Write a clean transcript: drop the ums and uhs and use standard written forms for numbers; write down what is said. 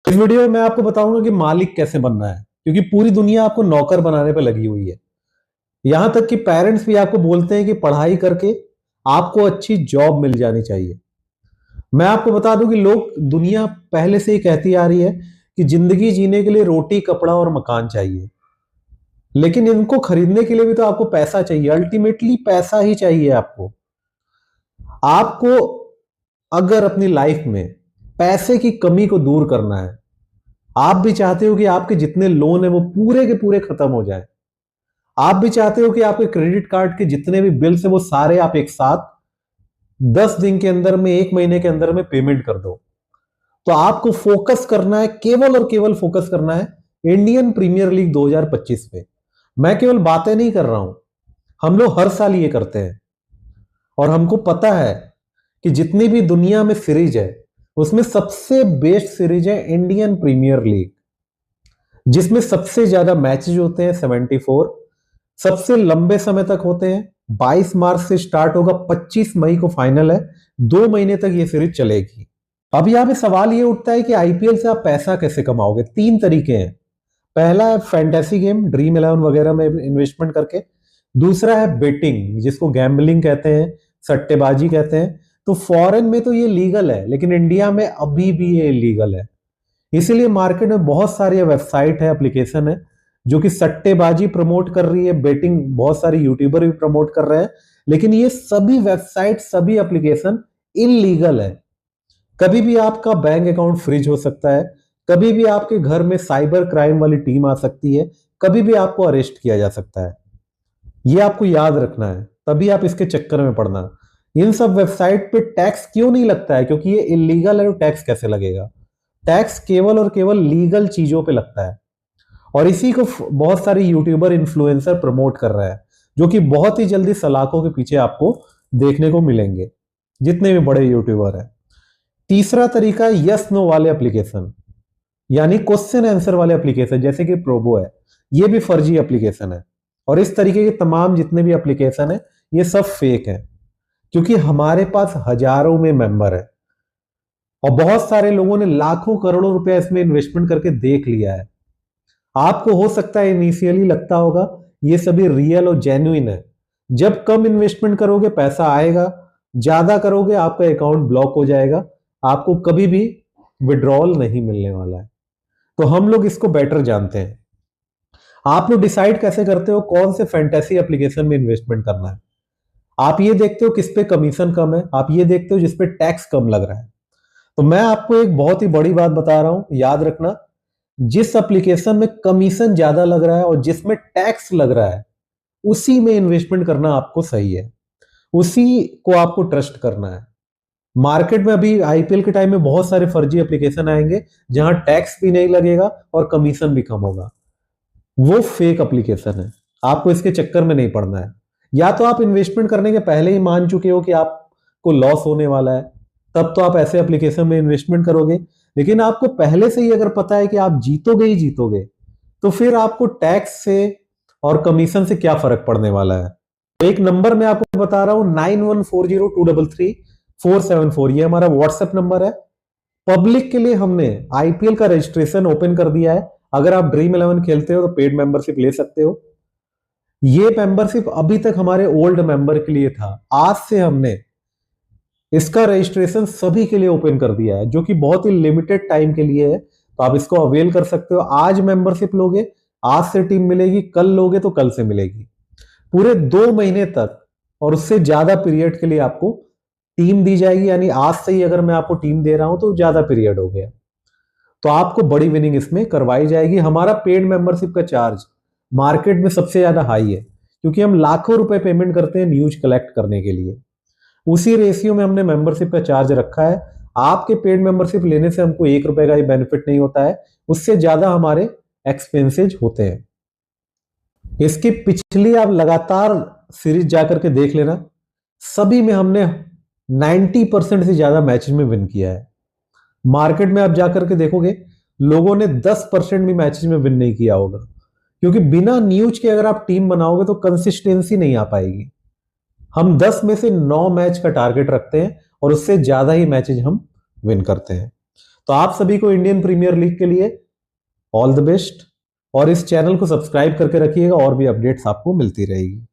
इस वीडियो में मैं आपको बताऊंगा कि मालिक कैसे बनना है, क्योंकि पूरी दुनिया आपको नौकर बनाने पे लगी हुई है। यहां तक कि पेरेंट्स भी आपको बोलते हैं कि पढ़ाई करके आपको अच्छी जॉब मिल जानी चाहिए। मैं आपको बता दूं कि लोग दुनिया पहले से ही कहती आ रही है कि जिंदगी जीने के लिए रोटी, कपड़ा और मकान चाहिए, लेकिन इनको खरीदने के लिए भी तो आपको पैसा चाहिए। अल्टीमेटली पैसा ही चाहिए आपको। आपको अगर अपनी लाइफ में पैसे की कमी को दूर करना है, आप भी चाहते हो कि आपके जितने लोन है वो पूरे के पूरे खत्म हो जाए, आप भी चाहते हो कि आपके क्रेडिट कार्ड के जितने भी बिल्स है वो सारे आप एक साथ 10 दिन के अंदर में, 1 महीने के अंदर में पेमेंट कर दो, तो आपको फोकस करना है, केवल और केवल फोकस करना है इंडियन प्रीमियर लीग 2025 पे। मैं केवल बातें नहीं कर रहा हूं, हम लोग हर साल ये करते हैं और हमको पता है कि जितनी भी दुनिया में सीरीज है उसमें सबसे बेस्ट सीरीज है इंडियन प्रीमियर लीग, जिसमें सबसे ज्यादा मैचेज होते हैं 74, सबसे लंबे समय तक होते हैं। 22 मार्च से स्टार्ट होगा, 25 मई को फाइनल है, 2 महीने तक ये सीरीज चलेगी। अब यहां पे सवाल ये उठता है कि आईपीएल से आप पैसा कैसे कमाओगे। 3 तरीके हैं। पहला है फैंटेसी गेम, ड्रीम 11 वगैरह में इन्वेस्टमेंट करके। दूसरा है बेटिंग, जिसको गैम्बलिंग कहते हैं, सट्टेबाजी कहते हैं। तो फॉरेन में तो ये लीगल है, लेकिन इंडिया में अभी भी ये इलीगल है। इसीलिए मार्केट में बहुत सारी वेबसाइट है, एप्लीकेशन है जो कि सट्टेबाजी प्रमोट कर रही है, बेटिंग बहुत सारे यूट्यूबर भी प्रमोट कर रहे हैं, लेकिन ये सभी वेबसाइट, सभी एप्लीकेशन इलीगल है। कभी भी आपका बैंक अकाउंट फ्रीज हो सकता है, कभी भी आपके घर में साइबर क्राइम वाली टीम आ सकती है, कभी भी आपको अरेस्ट किया जा सकता है। ये आपको याद रखना है, तभी आप इसके चक्कर में पड़ना। इन सब वेबसाइट पे टैक्स क्यों नहीं लगता है? क्योंकि ये इलीगल है, तो टैक्स कैसे लगेगा? टैक्स केवल और केवल लीगल चीजों पे लगता है, और इसी को बहुत सारे यूट्यूबर, इन्फ्लुएंसर प्रमोट कर रहा है, जो कि बहुत ही जल्दी सलाखों के पीछे आपको देखने को मिलेंगे, जितने भी बड़े यूट्यूबर हैं। तीसरा तरीका है यस नो वाले एप्लीकेशन, यानी क्वेश्चन आंसर वाले एप्लीकेशन, जैसे कि प्रोबो है। ये भी फर्जी एप्लीकेशन है, और इस तरीके के तमाम जितने भी एप्लीकेशन है ये सब फेक है, क्योंकि हमारे पास हजारों में मेंबर है और बहुत सारे लोगों ने लाखों करोड़ों रुपया इसमें इन्वेस्टमेंट करके देख लिया है। आपको हो सकता है इनिशियली लगता होगा ये सभी रियल और जेन्युइन है। जब कम इन्वेस्टमेंट करोगे पैसा आएगा, ज्यादा करोगे आपका अकाउंट ब्लॉक हो जाएगा, आपको कभी भी विड्रॉल नहीं मिलने वाला है। तो हम लोग इसको बेटर जानते हैं। आप लोग डिसाइड कैसे करते हो कौन से फैंटेसी एप्लीकेशन में इन्वेस्टमेंट करना है? आप ये देखते हो किस पे कमीशन कम है, आप ये देखते हो जिस पे टैक्स कम लग रहा है। तो मैं आपको एक बहुत ही बड़ी बात बता रहा हूं, याद रखना, जिस एप्लीकेशन में कमीशन ज्यादा लग रहा है और जिसमें टैक्स लग रहा है उसी में इन्वेस्टमेंट करना आपको सही है, उसी को आपको ट्रस्ट करना है। मार्केट में अभी आईपीएल के टाइम में बहुत सारे फर्जी एप्लीकेशन आएंगे जहां टैक्स भी नहीं लगेगा और कमीशन भी कम होगा। वो फेक एप्लीकेशन है, आपको इसके चक्कर में नहीं पड़ना है। या तो आप इन्वेस्टमेंट करने के पहले ही मान चुके हो कि आपको लॉस होने वाला है, तब तो आप ऐसे एप्लीकेशन में इन्वेस्टमेंट करोगे। लेकिन आपको पहले से ही अगर पता है कि आप जीतोगे ही जीतोगे, तो फिर आपको टैक्स से और कमीशन से क्या फर्क पड़ने वाला है। एक नंबर मैं आपको बता रहा हूं, 9140233474, ये हमारा व्हाट्सएप नंबर है। पब्लिक के लिए हमने आईपीएल का रजिस्ट्रेशन ओपन कर दिया है। अगर आप ड्रीम 11 खेलते हो तो पेड मेंबरशिप ले सकते हो। ये मेंबरशिप अभी तक हमारे ओल्ड मेंबर के लिए था, आज से हमने इसका रजिस्ट्रेशन सभी के लिए ओपन कर दिया है, जो कि बहुत ही लिमिटेड टाइम के लिए है। तो आप इसको अवेल कर सकते हो। आज मेंबरशिप लोगे, आज से टीम मिलेगी, कल लोगे तो कल से मिलेगी, पूरे 2 महीने तक और उससे ज्यादा पीरियड के लिए आपको टीम दी जाएगी। यानी आज से ही अगर मैं आपको टीम दे रहा हूं तो ज्यादा पीरियड हो गया, तो आपको बड़ी विनिंग इसमें करवाई जाएगी। हमारा पेड मेंबरशिप का चार्ज मार्केट में सबसे ज्यादा हाई है, क्योंकि हम लाखों रुपए पेमेंट करते हैं न्यूज कलेक्ट करने के लिए। उसी रेशियो में हमने मेंबरशिप का चार्ज रखा है। आपके पेड मेंबरशिप लेने से हमको 1 रुपए का ही बेनिफिट नहीं होता है, उससे ज्यादा हमारे एक्सपेंसेज होते हैं। इसकी पिछली आप लगातार सीरीज जाकर के देख लेना, सभी में हमने 90% से ज्यादा मैचेस में विन किया है। मार्केट में आप जाकर के देखोगे लोगों ने 10% भी मैचेस में विन नहीं किया होगा, क्योंकि बिना न्यूज के अगर आप टीम बनाओगे तो कंसिस्टेंसी नहीं आ पाएगी। हम 10 में से 9 मैच का टारगेट रखते हैं और उससे ज्यादा ही मैचेज हम विन करते हैं। तो आप सभी को इंडियन प्रीमियर लीग के लिए ऑल द बेस्ट, और इस चैनल को सब्सक्राइब करके रखिएगा और भी अपडेट्स आपको मिलती रहेगी।